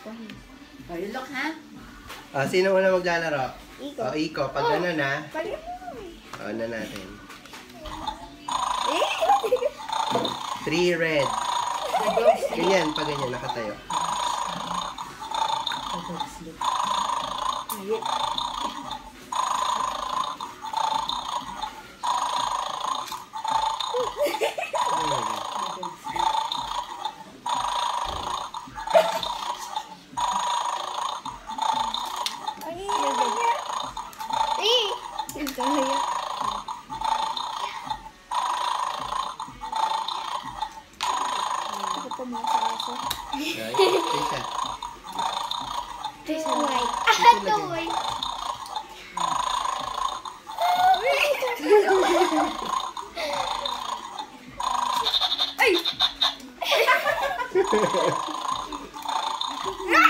Oh, you look, ha? Sino una maglalaro? Iko. Iko. Pag gano'n na. Pag Na natin. 3 red. Ganyan, pag ganyan, nakatayo.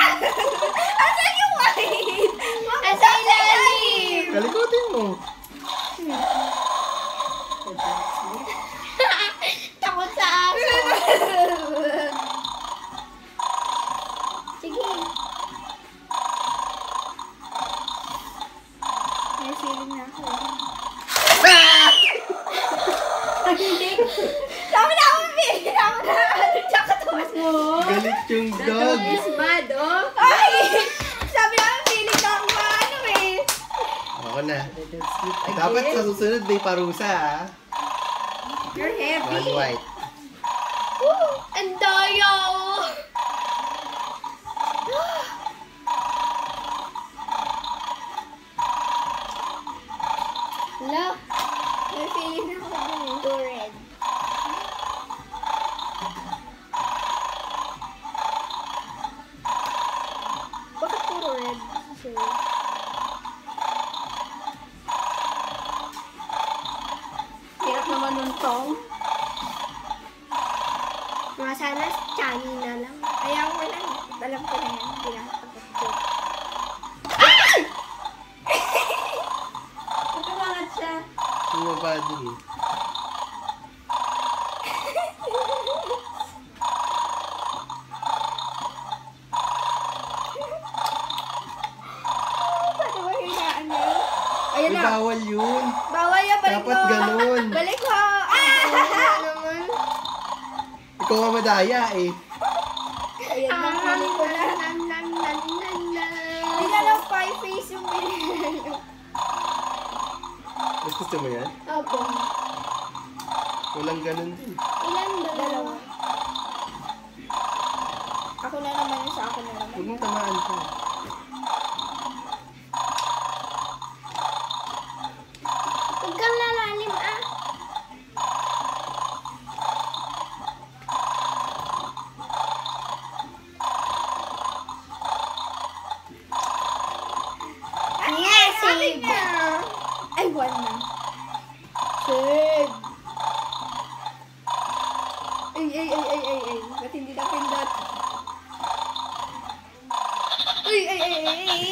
Asan yung white? Asa ilalim? Kalikutin mo. Takot sa aso. Sige. May feeling na ako. Tama na ako, baby. Tama na. Tsaka tumas mo. Galit yung dog. It's bad, oh. Ay! Sabi na, feeling na ako ano eh. Ako na. Dapat sa susunod may parusa, ha? You're heavy. 1 white. Woo! Ang daya! Hello? May feeling na ako dun eh. 2 red. Bakit puro red? Sorry. Hirap naman nun tong. Mga sana chani na lang. Ayaw ko lang. Alam ko na yan. Pinakapagod ko. Magkamangat siya. Sumaba din, eh. Paano ba hinaan na yun? Ayun Ay, na. bawal yun. Bawal yan. Balik Dapat mo. ganun. Balik mo. Ah! naman. Ikaw ang madaya, eh. Ayan na. Balik ko na. Hindi na lang 5 face yung binigay nyo. Mas gusto mo yan? Opo. Walang ganun din. Ilan ba? Dalawa. Ako na naman yung sa akin na naman. Huwag mong tamaan ko. Huwag kang lalalim ah. Yes, save. Ay, 1 na. Save. Ay. Ba't hindi na pindot? Ay.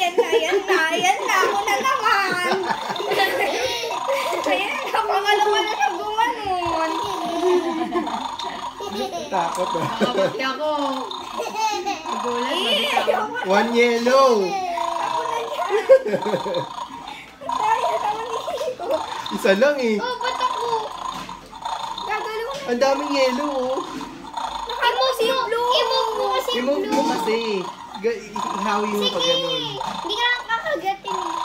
Yan na. Ako na naman. Ayan na. Pangalawa na sa gumanon. Takot, ah. Nakapati ako. Nagulat, mabitaw. 1 yellow. Ako na yan. Daya naman ko. Isa lang, eh. Oh, ba't ako? Gagalaw ko. Ang daming yellow, oh. I-move yung blue. I-move mo kasi yung I-move blue. mo kasi. Ihawi mo pag ganun. Hindi ka lang kakagatin eh.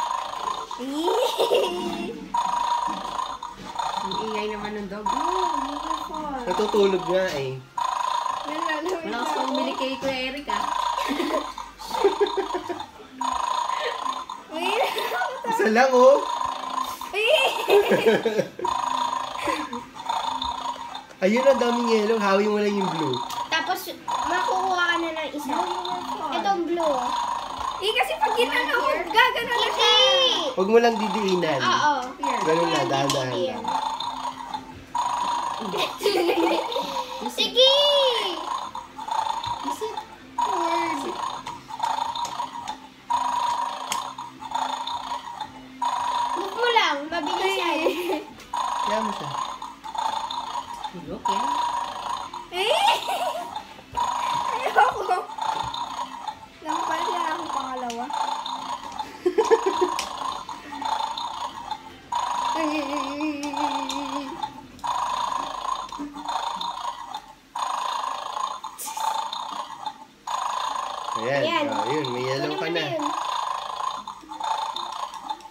Ang ingay naman ng dog. Natutulog nga, eh. Malakas pang bumili kay Kuya Eric, ah. Isa lang, oh. Ayun, ang daming yellow. Hawi mo lang yung blue. Tapos, makukuha ka na ng isa. Itong blue. Kasi pag ginano, gagano na siya. Huwag mo lang didiinan. Oo. Ganun na, dahan-dahan lang. Sige! Move mo lang, mabilis yan. Kaya mo siya. Look, yan. Ayoko. Ayan. Ayan. Oh, yun, may yellow ka na.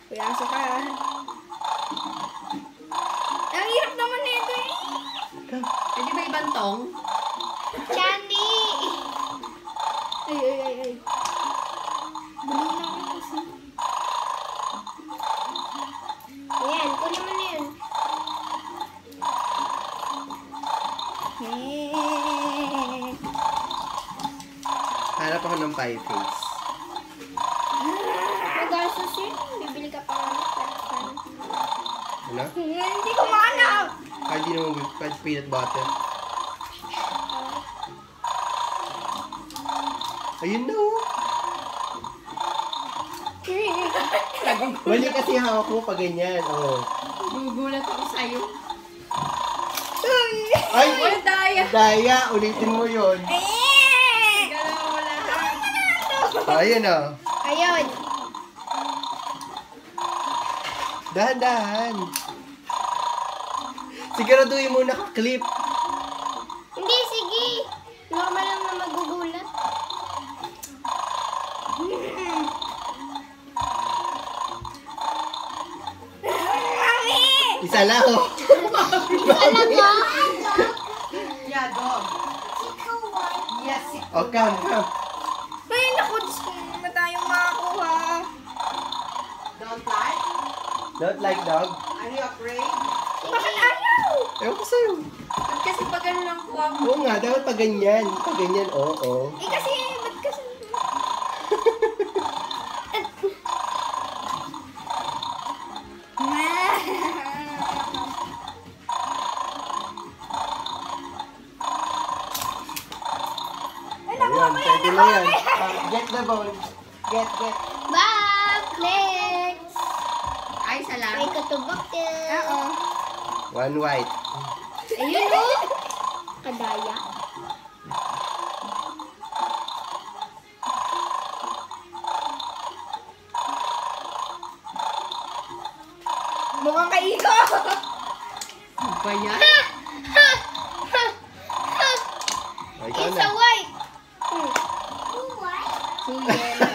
Kuyasa ka. Ang hirap naman nito eh. Pwede ba ibang tong? Candy! Ay. Buli na ako kasi. Ayan, kunin mo na yun. Hanap ako ng pie face. Magastos yun. Bibili ka pa nga. Ano? Hindi ko mahanap. Kahit di naman kahit peanut butter. Ayun na oh. Mali kasi hawak mo pag ganyan. Oh. Gugulat ako sa'yo. Ay! Uy, daya! Daya! Ulitin mo yun. Galaw mo lahat. Ayun oh. Ayun. Dahan-dahan. Siguraduhin mo naka-clip. Hindi, sige. Normal lang na magugulat. Isa lang oh. Alam mo? Yeah, dog. Yes. Oh, come. Ay, naku, Diyos ko, naman tayong makakuha. Don't like? Don't like dog? Are you afraid? Bakit ayaw? Ewan ko sa'yo. Ba't kasi pag ganun ang kuha mo? Oo nga, dapat pag ganyan. Pag ganyan, oo. Eh kasi, ba't kasi? Ayan, pwede na yan. Get the ball. Get. Bob, next. Ay, May salamat. katubak din. Oo. One white. Ayun o. Kadaya. Mukhang kaiko. Ano ba yan? Ay, ikaw It's na. a white. Two yellow.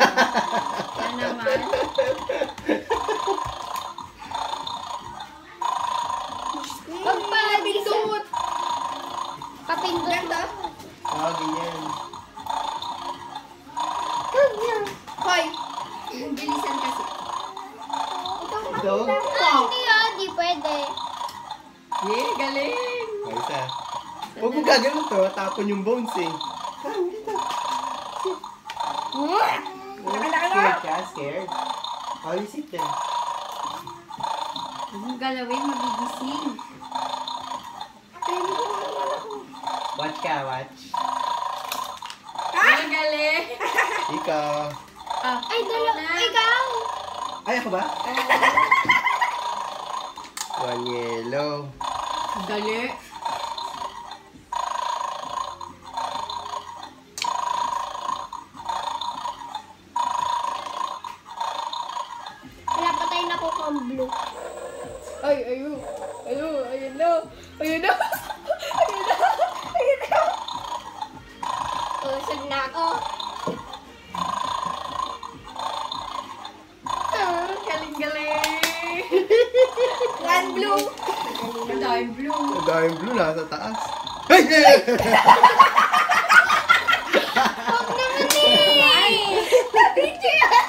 Yan naman. Wag pala pindot. Papindot ba? Oo, ganyan. Hoy. Bilisan kasi. Dog? Hindi di pwede. Yeah, galing. Ay, isa. Huwag mo gagawin to. Tapon yung bones eh. Come, dito. Scared ka? Scared? Oh, you sit there. Huwag mong galawin, magigising. Watch ka, watch. Ay, galing. Ikaw. Ah, Ay, dalawa. Ikaw. Ay, ako ba? One yellow. Dali. Wala pa tayo nakuha ang blue. Ay, ayun. Ayun na. Ayun na. Usog na ako. Galing-galing. One blue. Ang daming blue. Ang daming blue nasa taas. Ay! Ay! Huwag naman eh. Video yan.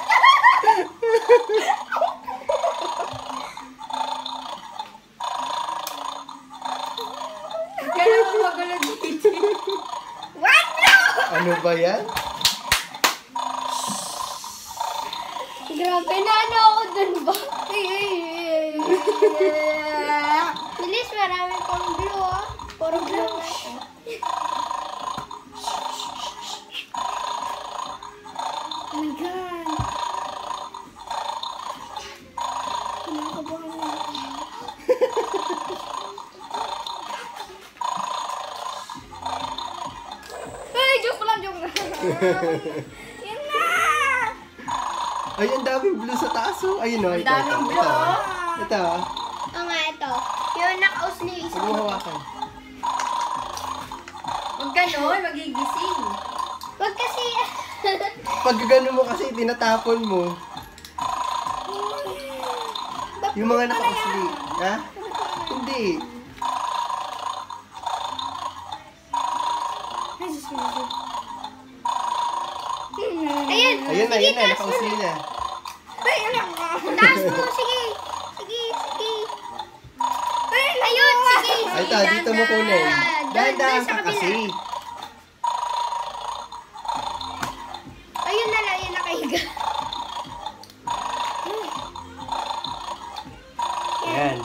Kaya ako magalang dito. One blue. Ano ba yan? Grabe na ano ako dun ba? Bilis, marami pang blue ah. Puro blue nga eh. Oh my God. Kinakabahan na ako. Ay, joke lang. Yan na! Ay, ang daming blue sa taas oh. Ayun oh, ito. daming blue. Ito. Oo nga, ito. Yung nakausli yung isa. Huwag mo hawakan. Huwag ganon, magigising. Wag kasi. Pag gano'n mo kasi, tinatapon mo. Yung mga naka-sleep. Ha? Hindi. Ayan. Ayun na, ayun na. Naka-sleep na. Ay, alam ko. Taas mo, sige. Sige, sige. Ayun, sige. Ay, ito, dito mo kunin. Dahan-dahan sa ka kabila. kasi. Ayun na lang, yun nakahiga. Ayan.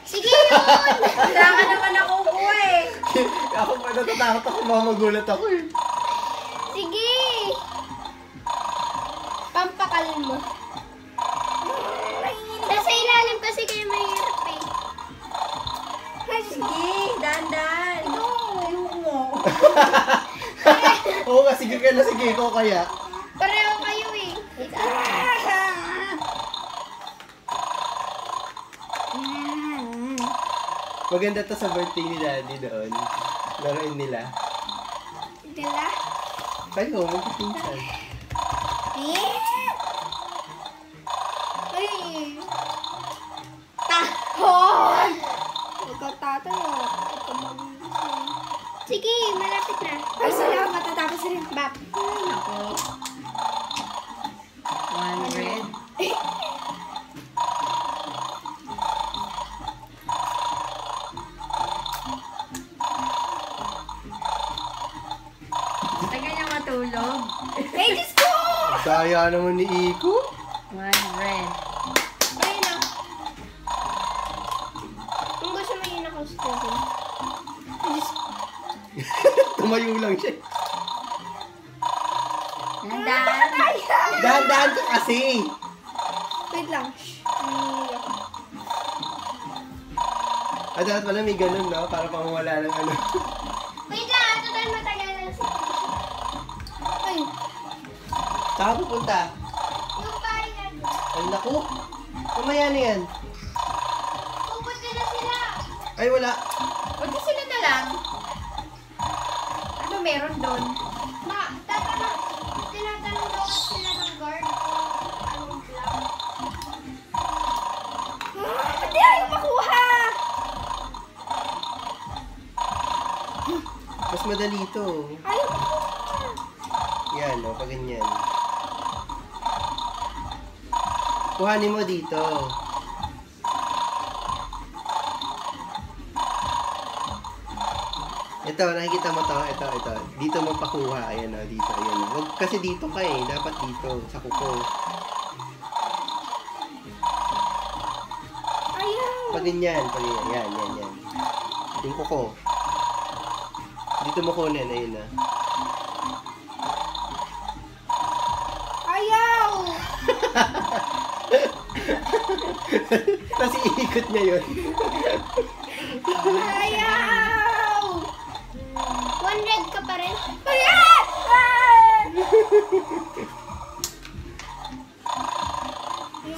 Sige yun! Wala ka naman ako eh. Ako pa natatakot ako, baka magulat ako eh. Sige! Pampakal mo. Nasa ilalim kasi kayo mahirap eh. Sige, dandan. Ayoko. Oo nga, sige ka na, sige ko kaya. Pareho kayo eh. Maganda to sa birthday ni Daddy doon. Laruin nila. Dala? Kayo, magpipinsan. Ay! Tahon! Huwag ka tatayo. Sige, malapit na. Ay, salamat. Matatapos rin. Bap. Ako. 100. Tagal niya matulog. Ay, Diyos ko! Daya naman ni Iko. 100. Ayun na. Kung gusto mo yun ako sa Ay, Diyos ko. Tumayo lang siya. Dandan. Dahan-dahan ka kasi. Wait lang. Ah, dapat pala may ganun, no? Para pang wala ng ano. Wait lang. Ito tayo matagal na si Ay, Saan pupunta? yung bahay na doon. Ay, naku. Mamaya na yan. Pupunta na sila. Ay, wala. Huwag di sila na lang. Ano meron doon? Tinatanong daw kasi sila ng guard kung anong plan. Hindi ayaw makuha! Mas madali ito. Ayaw makuha! Yan, o, pag ganyan. Kuhanin mo dito. Ito, nakikita mo to? Ito. Dito mo pakuha. Ayan o, dito. Ayan o. Huwag kasi dito ka eh. Dapat dito, sa kuko. Ayaw! Pag ganyan, pag ganyan. Yan. Yung kuko. Dito mo kunin. Ayun na. Ayaw! Kasi iikot niya yun. Ayaw! 100 ka pa rin? Ayaw!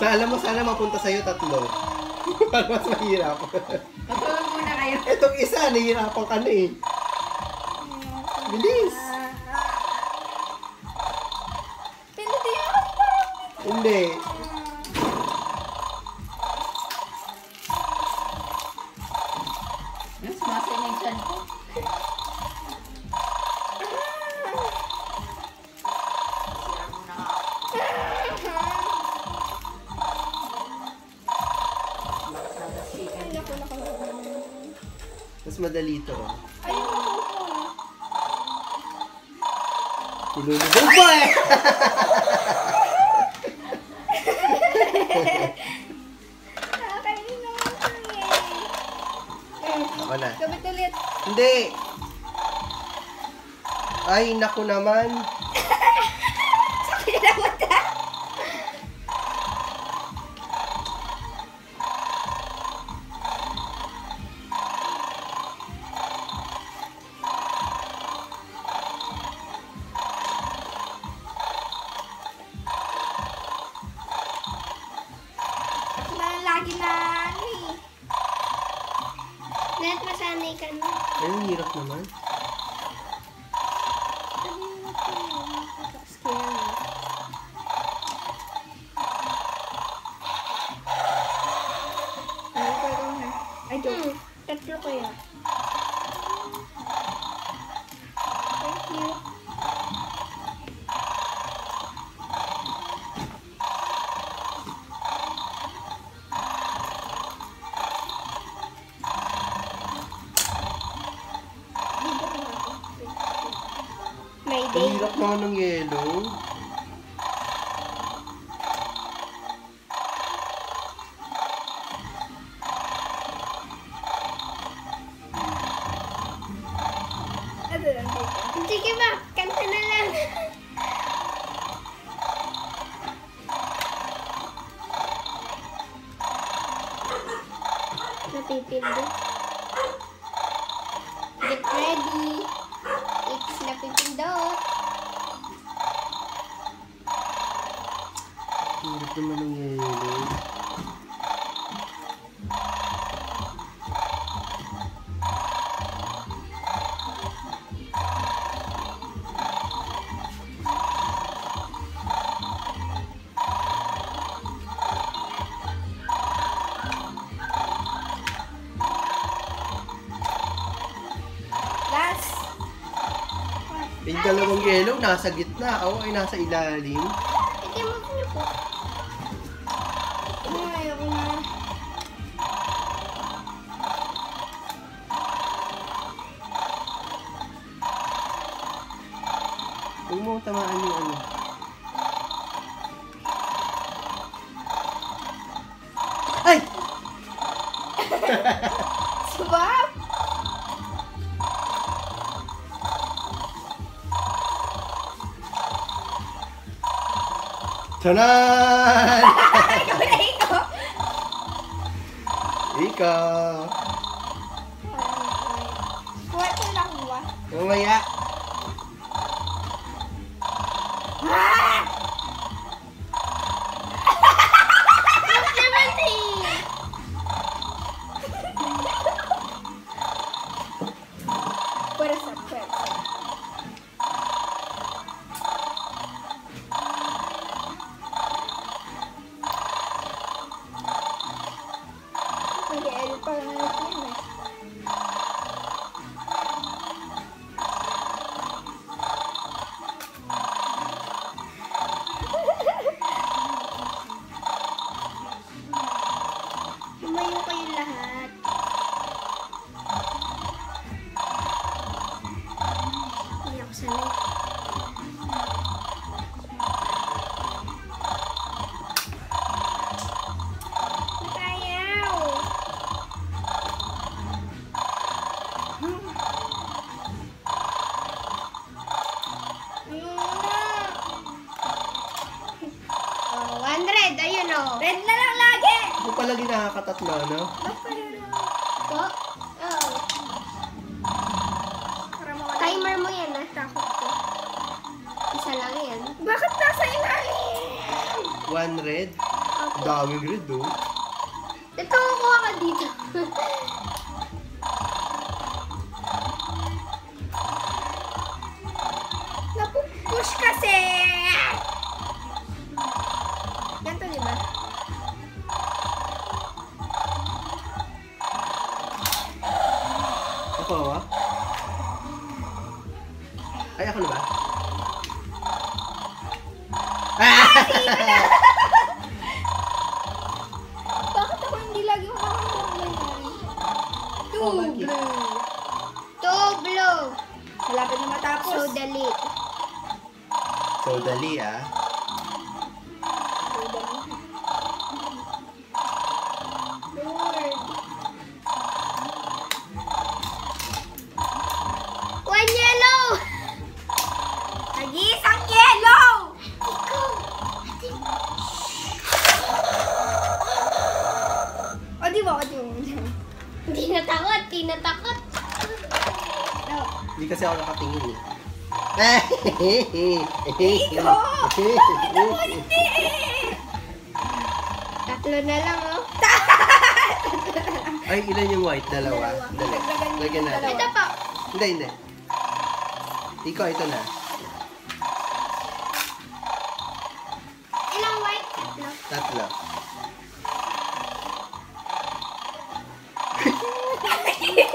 Alam mo, sana mapunta sa'yo 3. Para mas mahirap. Matulog muna kayo. Itong isa, nahihirapan ka na eh. Bilis! Pinutin ako parang... Hindi. Mas masay na yung chan ko. Sira mo na nga. Mas madali ito. Ayaw makuha. Nilulubog mo eh! Nakakainin naman kami. Ako na. Gabit ulit. Hindi! Ay, naku naman. Sakit na mata. Lagi na ano eh. Net masanay ka na. Ay, ang hirap naman. Friday. Ang hirap naman ng yellow. Ano lang dito? Sige ba, kanta na lang. Napipindot. Get ready. It's napipindot. Hirap naman ng yellow. Last. Yung dalawang yellow, nasa gitna. Ako ay nasa ilalim. Ito mo niyo po. Ayoko na. Huwag mo tamaan yung ano. Ay! Swap! Tanan! Ikaw na ikaw! Ikaw! Kuha ko na kuha. Mamaya! Ah! Stop naman eh. Pwersa, pwersa. Mag-edit pa lang natin yun eh. Lumayo kayo lahat. Hindi ako sanay. Ayaw. Oh, 100. Ayun o. Red na lang lagi! Ako palagi nakakatatlo, no? Ba't pa rin ako? Po? Oo. Para mawala. Timer mo yan, ah. Takot ko. Isa lang yan. Bakit nasa ilalim? One red. Opo. Daming red, oh. Ito, kuha ka dito. Napupush kasi! Ganito, di ba? Ako, ah? Ay, ako na ba? Bakit ako hindi lagi makakakuha ng Two Oh, bakit? blue. Two blue. Malapit na matapos. So, dali. So, dali, ah. Lord. One yellow. Nag-iisang yellow! Ikaw. O, di ba? O, di ba? Hindi natakot. Hindi natakot. No. Hindi kasi ako nakatingin, eh. Ikaw! Ako hindi! Tatlo na lang, oh. Ay, ilan yung white? Dalawa. Dali. Dagdagan mo Lagyan yung natin. dalawa. Ito pa. Hindi, hindi. Ikaw, ito na. Ilang white? Tatlo. Tatlo.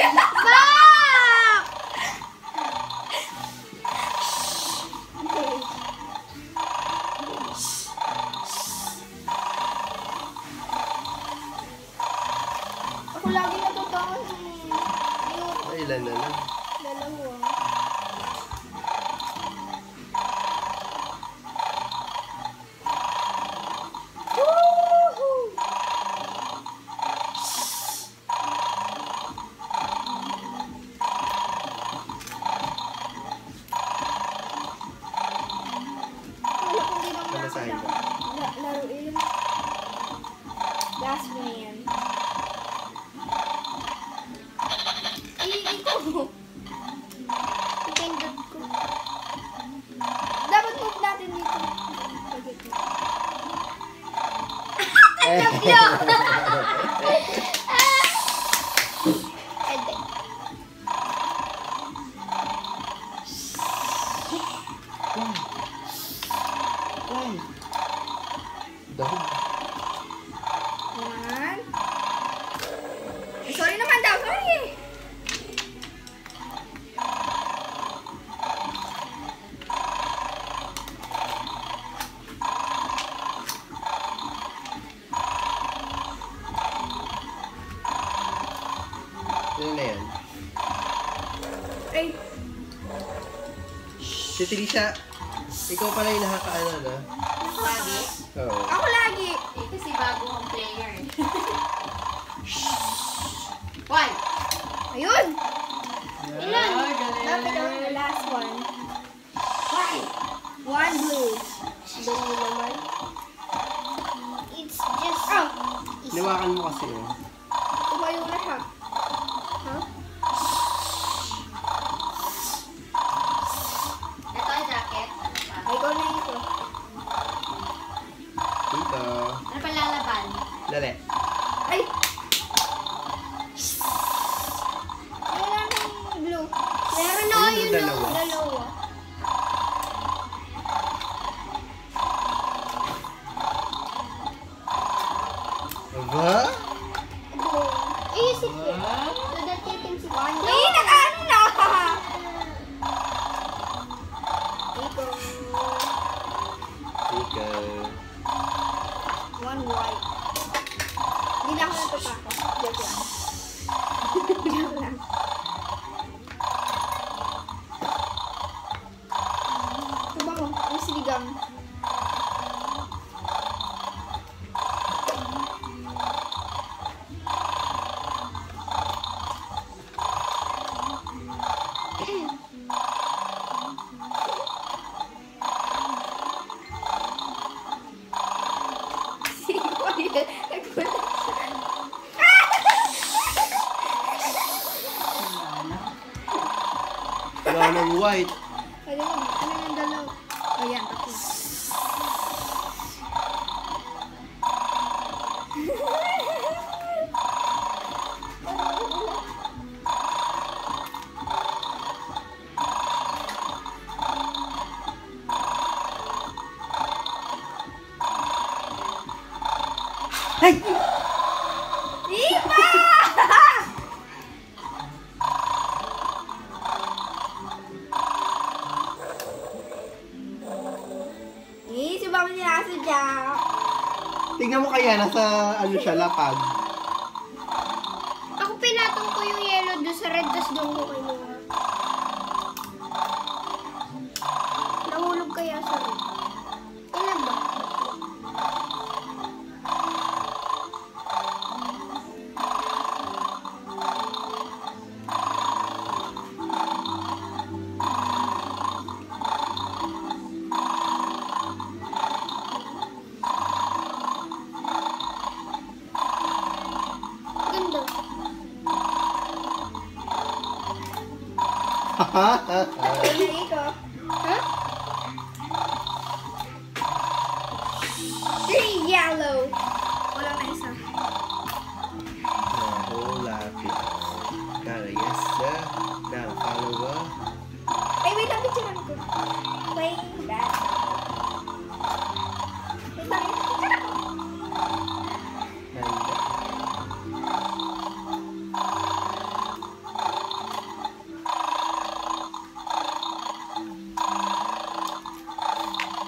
Bak! Ako lagi natutawan yung Ay, ilan na lang. dalawa. Yo! Ede. Why? Dahil. One. Ay, sorry naman daw, sorry. Ano na yan? Ay, Si Trisha, ikaw pala yung nakakaano, no? Lagi. Oo. ako lagi. Eh, kasi bago ang player. Why? Ayun. Ilan? Ah, galing. Dapat ako the last one. Why? One blue. Dali naman. It's just... Oh! Niwakan mo kasi, oh. Tumayo na siya. Huh? Ito ang jacket. Ay, ikaw na ito. Dito. Ano pa lalaban? Dali. Ay! Wala nang blue. Meron na Ayun, yun dalawa. ng dalawa. Aba? Isip it. Ah? So that you can see. Ay, nakaano na! Ikaw. Ikaw. One white. Hindi na ako natutako. Joke lang. Joke lang. Ito ba mo? Ang siligang. Wala nang white. Ano yung dalaw? O yan, tapos. Ay! Iba! Si Bang sinasadya. Tingnan mo kaya, nasa ano siya, lapag. Ako pinatong ko yung yellow doon sa red, tapos doon ko kinuha. Nahulog kaya sa red. Ilan ba? Ganda. Pili ko. Ha? 3 yellow. Wala na isa. Oh, lapit. Kara, yes, sir. Now, follow up. Ay, wait lang, picturean ko. Playing that. Wait lang, picturean ko. Handa.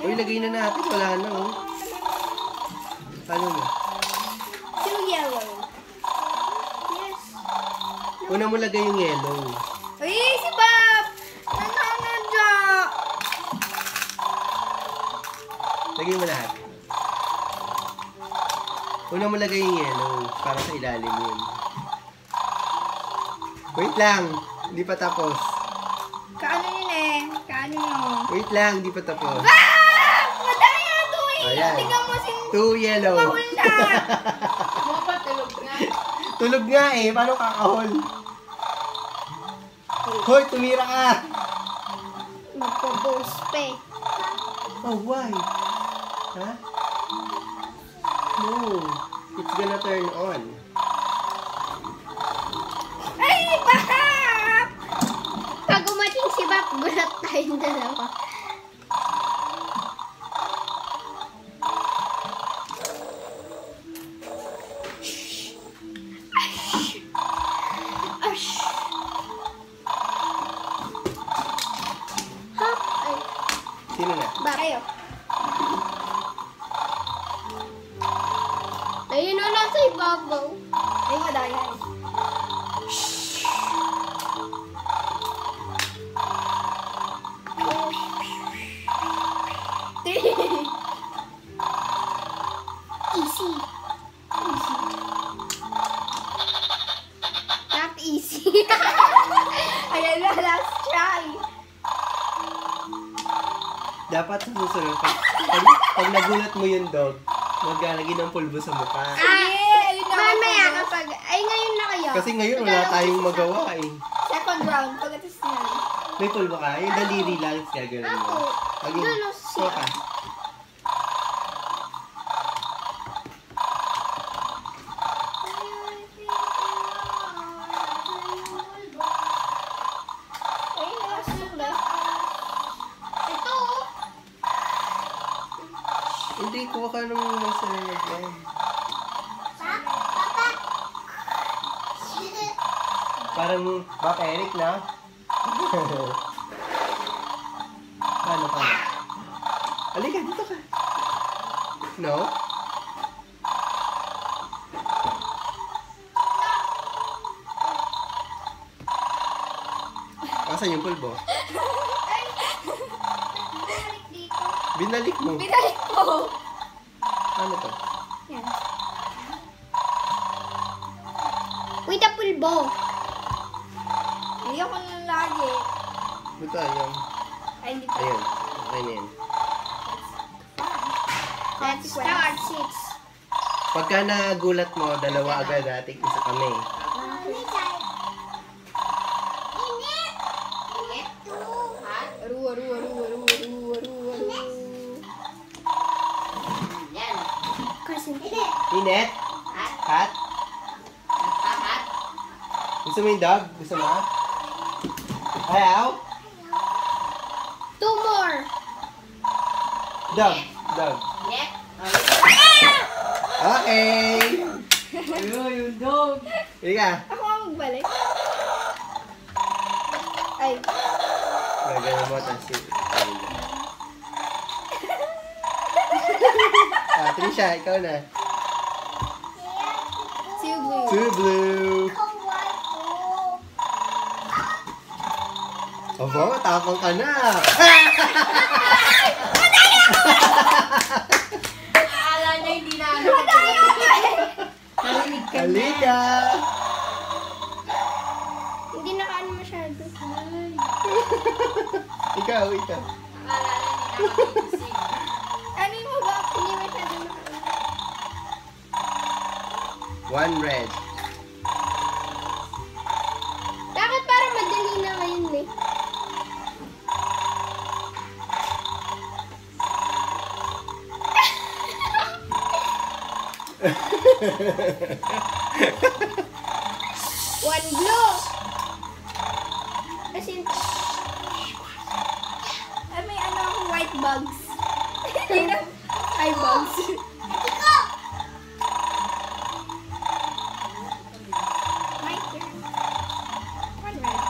Uy, lagay na natin. Wala na, oh. Ano mo? 2 yellow. Yes. Una mo lagay yung yellow. Uy, si Bob! Nananadya! Lagay mo lahat. Una mo lagay yung yellow para sa ilalim yun. Wait lang. Hindi pa tapos. Kaano yun eh? Kaano yun? Wait lang. Hindi pa tapos. Ah! Madami na ito eh! Ayan. Tingnan mo si 2 yellow. Mahul na! Mo pa tulog na. Tulog nga eh. Paano kakahol? Hoy, tumira ka! Magpo-boast pa eh. Oh, why? Ha? No. It's gonna turn on. Ay, Bap! Pag umating si Bap, gulat tayong dalawa. Ash! Hop! Ay, Sino na? Bap. Kayo. Ayun na nasa ibabaw. Ay, madaya. Easy. Easy. Not easy. Ayan na, last try. Dapat sa susunod, pag nagulat mo yung dog, maglalagay ng pulbo sa mukha. Ayun na. Mamaya kapag, ay ngayon na kayo. Kasi ngayon wala tayong magawa eh. Second round, pagkatas na. May pulbo ka? Yung daliri lang, gagawin mo. Ako. Again, Doon, no, so ka. Ayun na, last na. Ito. Hindi, kuha ka nung nasa nalagyan. Parang, baka Eric na? Paano ka? Halika, dito ka. No? Asan yung pulbo? Binalik mo. Binalik ko. Ano to? Yan. Uy, the pulbo. Ayoko na lagi. Ito, ayun. Ay, hindi pa. Ayun. Okay na yan. Let's start. 6. Pagka nagulat mo, dalawa agad atik isa kami. Inet? Hat? Gusto mo yung dog? Gusto mo? Ayaw? 2 more. Dog. Dog. Okay. Ayun, yung dog. Ika. Ako nga magbalik. Ay. Gagawin mo tapos Trisha, ikaw na. Two blue. Two blue. Aba, tapang ka na. Akala niya hindi na ano. Narinig ka na. Halika. Hindi nakaano masyado. Ikaw. Akala niya hindi na makigising. Ano yung ba? Hindi masyado nakaano. One red. Dapat para madali na ngayon eh. One blue. As in, ay, may ano akong white bugs. Eye bugs. My turn. One red.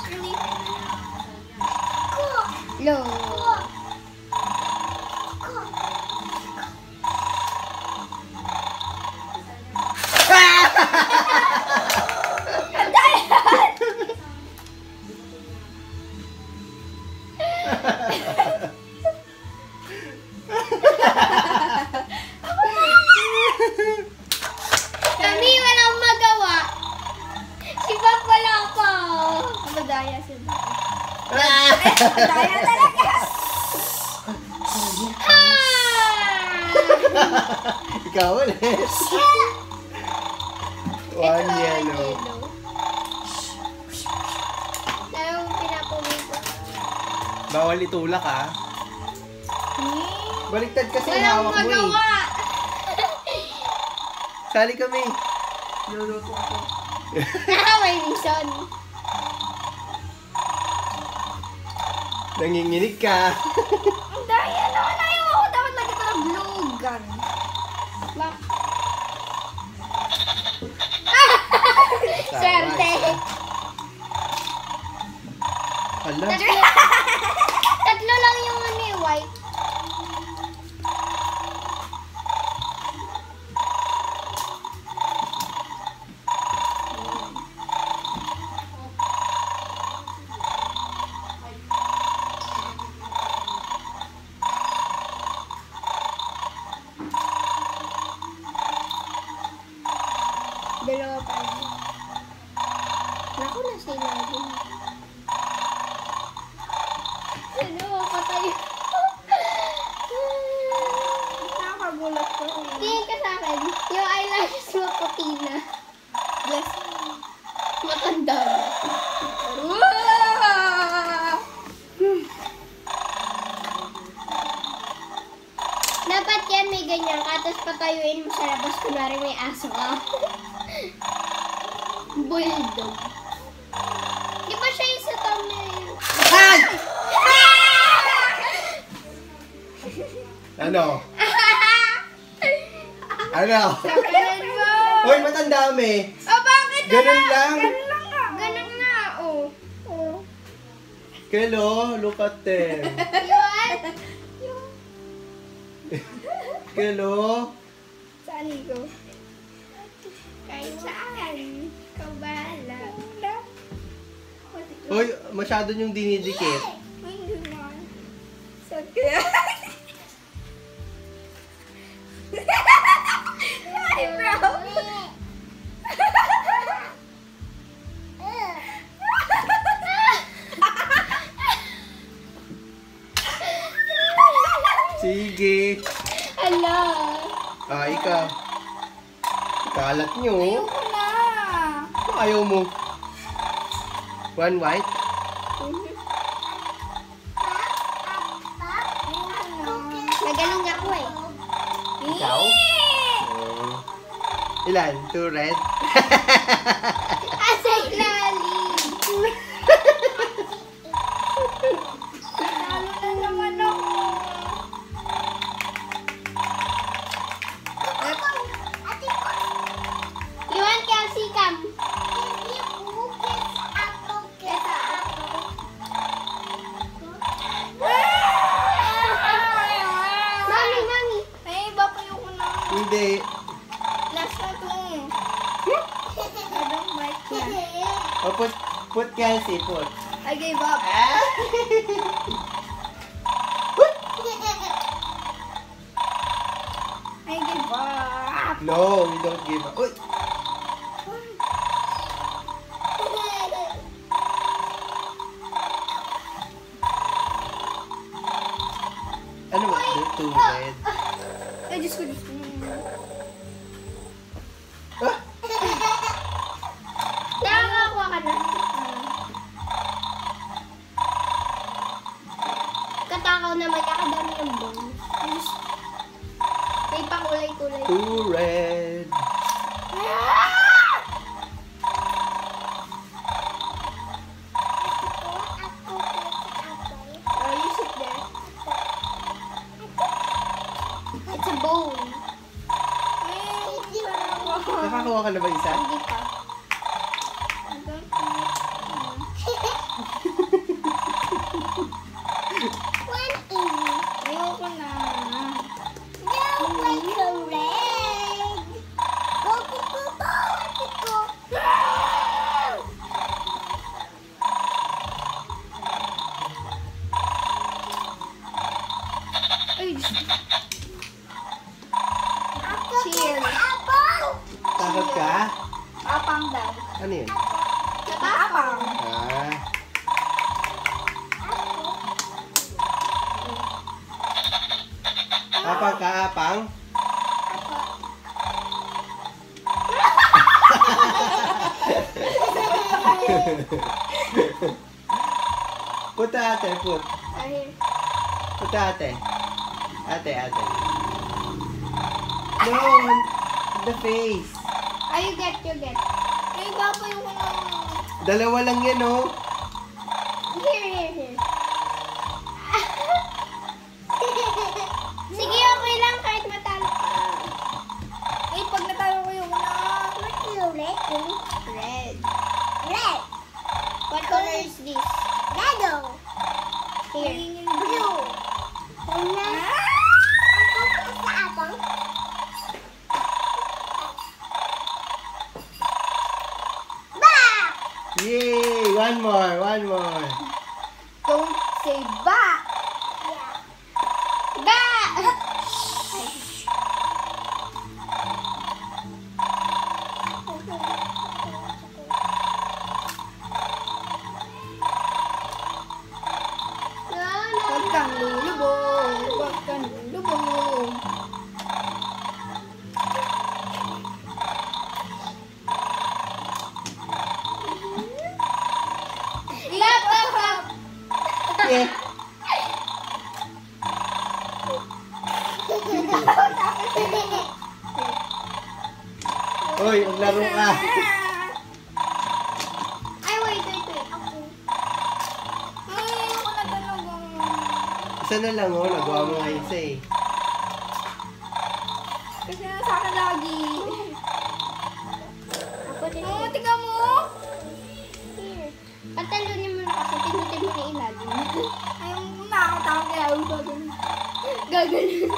Really? No. Kami walang magawa. Si Bob wala pa. Madaya si Bob. Madaya talaga. Ha! Ikaw ulit. One yellow. Dahil pinapumito. Bawal itulak ah. Baliktad kasi Walang hawak mo eh. magawa. Sali kami. Luluto ako. May reason. Nanginginig ka. Dahil naman ayaw ako. Dapat lagi ito ng blue gun. Bak. Swerte. Hala. Tatlo lang yung ano eh, white. Dalawa pa rin. Naku, nasa ilalim. Ano, patay. Nakakagulat ko. Tingin ka sa akin. Yung eyelashes mo puti na. Yes. Matanda na. Dapat yan may ganyan ka, tapos patayuin mo sa labas, kunwari may aso ka. Bulldog. Di ba siya isa thumbnail? Ay! Ano? Ano? Ganun mo! Hoy, matanda kami. Oh, bakit? Ganun lang. Ganun nga, oh. Oh. Kelo, look at them. Yun? Kelo. Saan ko? Kahit saan. Ikaw bahala. Hoy, masyado niyong dinidikit. Hindi naman. Saan kaya? Ay, bro! Sige. Hala! Ah, ikaw. Kalat niyo. Ayoko na. Ayaw mo. One white. Nagaling ako eh. Ikaw? Ilan? 2 red? Asa ilalim? Talo na naman ako. You want capsicum? Mami, mami. Ay, baka ayoko na. Hindi. Last na to. I don't like that. O, put Kelsey, put. I gave up. I gave up. No, we don't give up. Uy! Ano ba? 2 red. Ay, Diyos ko, Diyos ko. Ah! Nakakakuha ka na. Katakaw naman, nakadami yung bones. May pakulay-kulay. 2 red. Oh, you sit there. It's a bone. Nakakakuha ka na ba isa? Hindi pa. Ayoko na. Ay, Diyos ko. Cheers. Takot ka? Apang daw. Ano yun? Apang. Ah. Apang ka, apang? Put ate, put. Ayun. Put ate. Ate. No, the face. You get. Ay, baba yung Dalawa lang yan, oh. Here. Sige, okay lang kahit matalo ka. Ay, pag natalo ko yung What's your red? Red. What color is this? Red. Here. Blue. Yay! One more. Don't say back. Huwag kang lulubog. Yeah. Oy, maglaro ka. Ay, wait. Ay, ako na talaga. Isa na lang, oh. Nagawa mo nga isa, eh. Kasi nasa akin lagi. Ako din. Oh, tingnan mo. Here. Patalunin mo na kasi pinutin mo na ilalim. Ayaw mo nakakatakot kaya ako gagawin.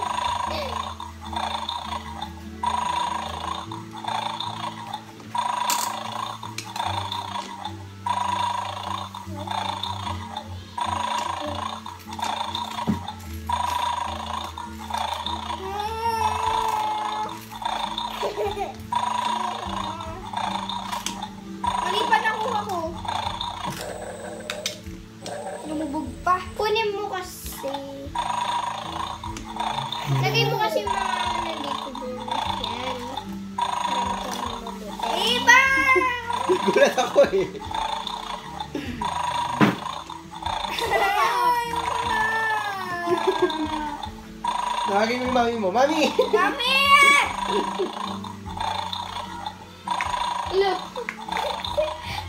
Mali pa nakuha ko. Lumubog pa. Kunin mo kasi. Lagay mo kasi mga nandito doon. Yan. Para makuha mo mabuti. Iba! Gulat ako, eh. Ayaw ko na. Nakagin mo yung mami mo. Mami! Dami! Look.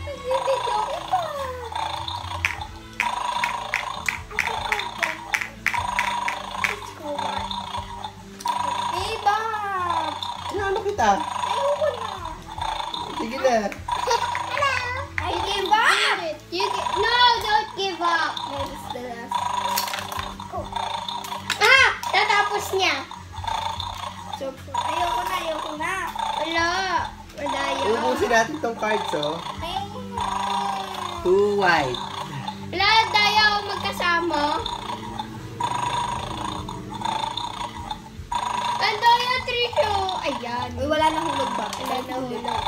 Nagbibidyo ko pa. Iba! Ano kita? Ayaw ko na. Sige na. I give up! No, don't give up. That is the last. Tatapos niya. So, ayoko na. Wala. Wala yun. Ubusin natin tong cards, oh. Ayoko na. 2 white. Wala, daya ako magkasama. Ang daya, Trisho. Ayan. Uy, wala na hulog ba? Wala na hulog.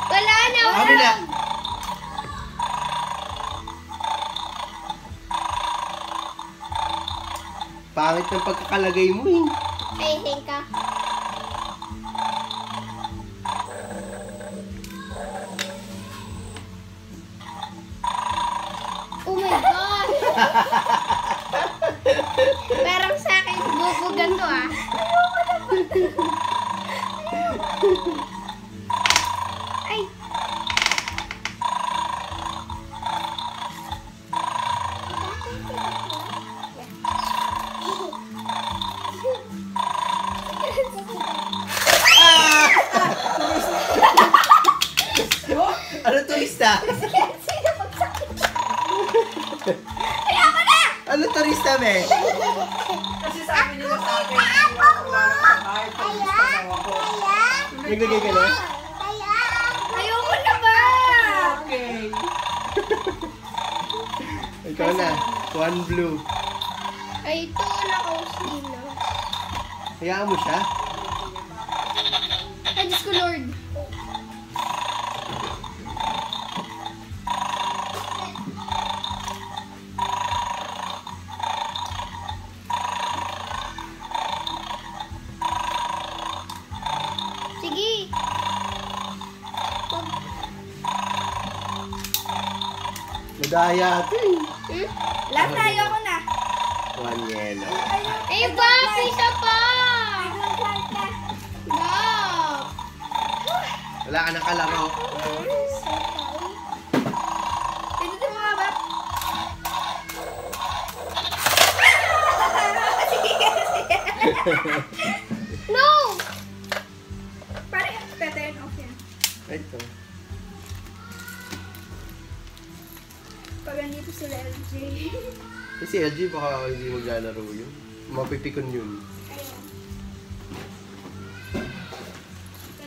Wala na Kami na. hulog. Pangit ng pagkakalagay mo, eh. I think Oh my God! Parang sa akin, bubugan to ah. Ay! Ano turista? Sino magsakit? Ano turista, me? Kasi sabi nila sa akin, wala sa bahay, turista daw ako. Naglagay ka na? Ayoko na ba? Okay. Ikaw na. 1 blue. Ay, ito nakausli na. Hayaan mo siya. Ay, Diyos ko, Lord. Sige. Madaya ito, eh. Hmm? Lahat na ayoko na. 1 yellow. Ay, bakit isa pa? I don't like that. Ba? Wala ka nang kalaro. Dito mo nga ba? No! Parang turn off yan. Ito. Pag nandito sila LJ. Si LG baka hindi maglalaro yun. Mapipikon yun.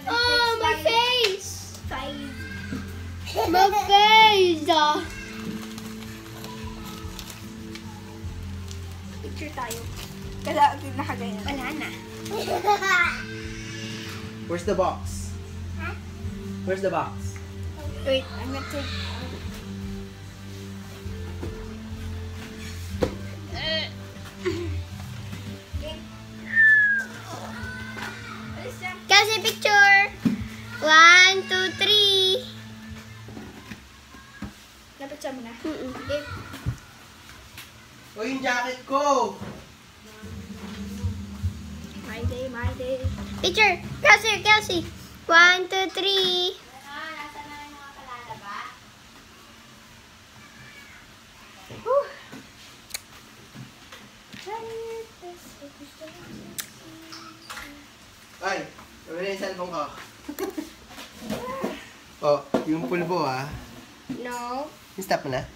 Oh, my face! My face! Picture tayo. Kasi nakaganyan. Wala na. Where's the box? Huh? Where's the box? Wait, I'm gonna take... Kasi picture! 1, 2, 3. Napicture mo na? Okay. O yung jacket ko! My day, my day. Picture! Kelsey, Kelsey! 1, 2, 3. Ay! Wala na yung cellphone ko. Oh, yung pulbo ah. No. Stop mo na.